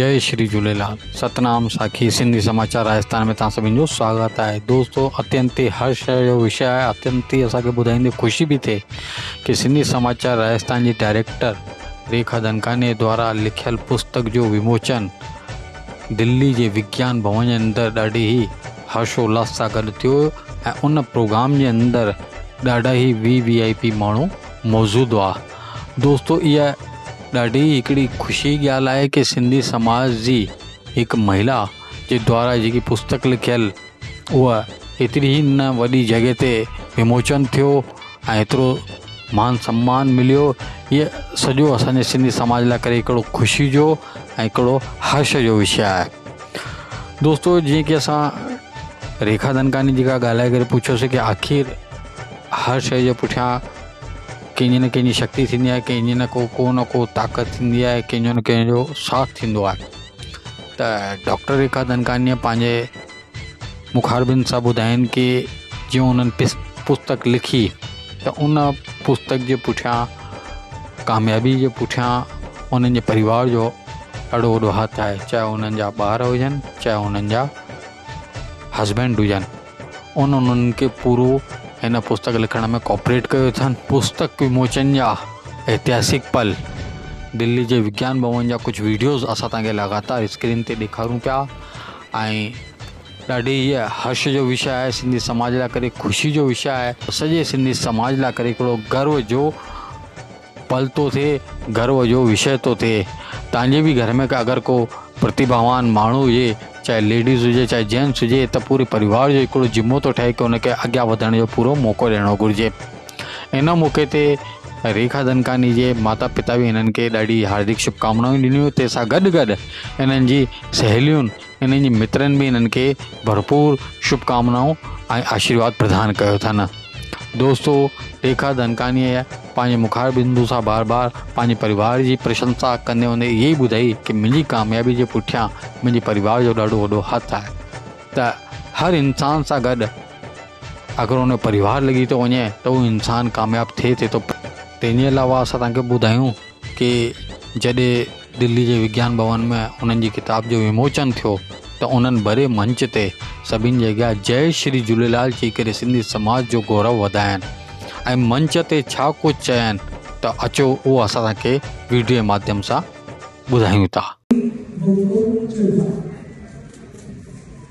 जय श्री झूलेलाल। सतनाम साखी सिंधी समाचार राजस्थान में तव्हां सभिनी जो स्वागत है। दोस्तों, अत्यंत ही हर्ष जो विषय है, अत्यंत ही असांखे ॿुधाईंदे ख़ुशी भी थे कि सिंधी समाचार राजस्थान जी डायरेक्टर रेखा धनकानी द्वारा लिखियल पुस्तक जो विमोचन दिल्ली के विज्ञान भवन के अंदर ॾाढी ही हर्षोल्लास सां गॾु थियो ऐं उन प्रोग्राम के अंदर ॾाढा ही VIP माण्हू मौजूद हुआ। दोस्तों, इहा ॾाढी हिकिड़ी ख़ुशी की ॻाल्हि है कि सिंधी समाज जी एक महिला के द्वारा जी पुस्तक लिखियल वह एतरी ही न वॾी जगह ते विमोचन थियो ऐं एतिरो मान सम्मान मिलियो। ये सॼो असांजे सिंधी समाज लाइ करे हिकिड़ो ख़ुशी जो ऐं हिकिड़ो हर्ष जो विषय है। दोस्तों, जीअं कि असां रेखा धनकानी जी खां ॻाल्हाए करे पुछियोसीं कि आखिर हर शइ जे पुठियां कंहिंजी न कंहिंजी शक्ति थींदी आहे, कंहिंजी न को ताक़त थींदी आहे, कंहिंजो न कंहिंजो साथ थींदो आहे। त डॉक्टर रेखा धनकानीअ पंहिंजे मुखारबिन सां ॿुधाइनि कि जीअं उन्हनि पुस्तक लिखी त उन पुस्तक जे पुठियां कामयाबी जे पुठियां उन्हनि जे परिवार जो ॾाढो वॾो हथ आहे। चाहे उन्हनि जा ॿार हुजनि, चाहे उन्हनि जा हस्बैंड हुजनि, उन्हनि खे पूरो इन पुस्तक लिखण में कोऑपरेट कयो अथनि। पुस्तक विमोचन जा ऐतिहासिक पल दिल्ली के विज्ञान भवन जा कुछ वीडियोज़ असां तव्हांखे लगातार स्क्रीन ते ॾेखारूं पिया ऐं ॾाढी हीअ हर्ष जो विषय है, सिंधी समाज लाइ करे ख़ुशी जो विषय है, सॼे सिंधी समाज लाइ करे हिकिड़ो गर्व जो पल तो थे, गर्व जो विषय तो थे। तव्हांजे भी घर में अगर को प्रतिभावान माण्हू हुजे, चाहे लेडीज़ हुजे चाहे जेंट्स हुजे, तो पूरे परिवार जो हिकिड़ो जिम्मो तो ठहे कि उनके अॻियां वधण जो पूरो मौक़ो ॾियणो घुरिजे। इन मौक़े ते रेखा धनकानी जे माता पिता भी इन्हनि खे ॾाढी हार्दिक शुभकामनाऊं ॾिनियूं। तंहिंसां गॾु गॾु इन्हनि जी सहेलियुनि, इन्हनि जी मित्रनि भी इन्हनि खे भरपूर शुभकामनाऊं ऐं आशीर्वाद प्रदान कयो अथनि। दोस्तों, रेखा धनकानीअ पंहिंजे मुखारबिंदु सां बार बार पंहिंजे परिवार की प्रशंसा कंदे हूंदे यही ॿुधाई कि मुंहिंजी कामयाबी के पुठियां मुंहिंजे परिवार जो ॾाढो वॾो हथ आहे। त हर इंसान सां गॾु अगर उन परिवार लगी तो वञे तो वो इंसान कामयाब थिए तो। तंहिंजे अलावा असां तव्हांखे ॿुधायूं कि जॾहिं दिल्ली के विज्ञान भवन में उन्हनि जी किताब जो विमोचन थियो तो उन्हनि बड़े मंच ते सभिनी जे अॻियां जय श्री झूलेलाल चई करे सिंधी समाज जो गौरव वधायनि ऐं मंच ते छा कुछ चयनि तो अचो वो असां तव्हांखे वीडियो के माध्यम सां ॿुधायूं था।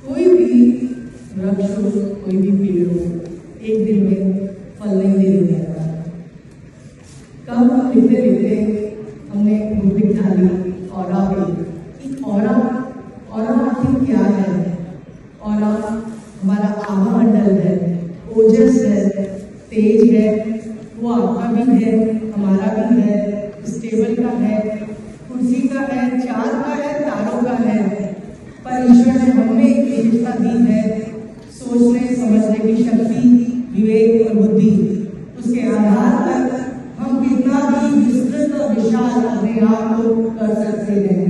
कोई भी वृक्ष हो, कोई भी पेड़ हो, एक दिन में फल नहीं दे जाता। कब हम लिखते लिखते हमने रूपिक ढाली और आखिर क्या है? और हमारा आभा मंडल है, ओजस है, तेज है, वो आपका भी है, हमारा भी है, स्टेबल का है, कुर्सी का है, चार का है, तारों का है। पर ईश्वर ने हमें एक रिश्ता दी है, सोचने समझने की शक्ति, विवेक और बुद्धि। उसके आधार पर हम कितना भी विस्तृत और विशाल अपने आप को कर सकते हैं,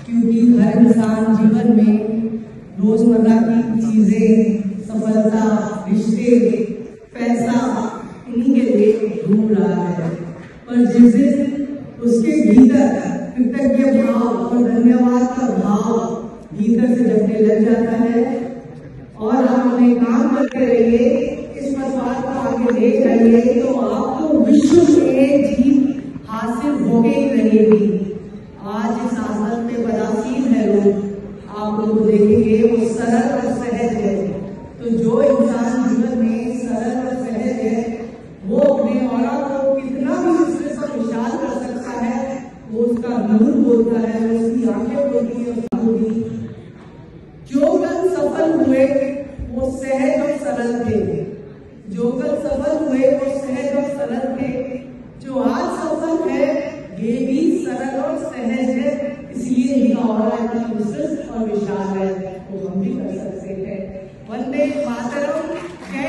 क्योंकि हर इंसान जीवन में रोजमर्रा की चीजें, सफलता, रिश्ते, पैसा, इन्हीं के लिए ढूंढ रहा है। पर जिस दिन उसके भीतर कृतज्ञ भाव और धन्यवाद का भाव भीतर से जगने लग जाता है और हम अपने काम करते रहिए, इस प्रसाद को आगे ले जाइए, तो आपको विश्व में जीत हासिल होगी ही रहेगी। आज इस आसन में पदासीन है लोग, आप लोग देखेंगे वो सरल और सहज है। तो जो इंसान जीवन में सरल और सहज है, वो अपने औरा को कितना भी उससे सब विशाल कर सकता है। वो उसका नूर बोलता है, उसकी आंखें बोलती है, जो कल सफल हुए वो सहज और सरल थे, जो कल सफल हुए वो सहज और सरल थे, जो आज सफल है ये भी सरल और सहज है। इसलिए इनका औरा इतना विस्तृत और विशाल है, वो हम भी कर सकते हैं। वंदे मातरम, जय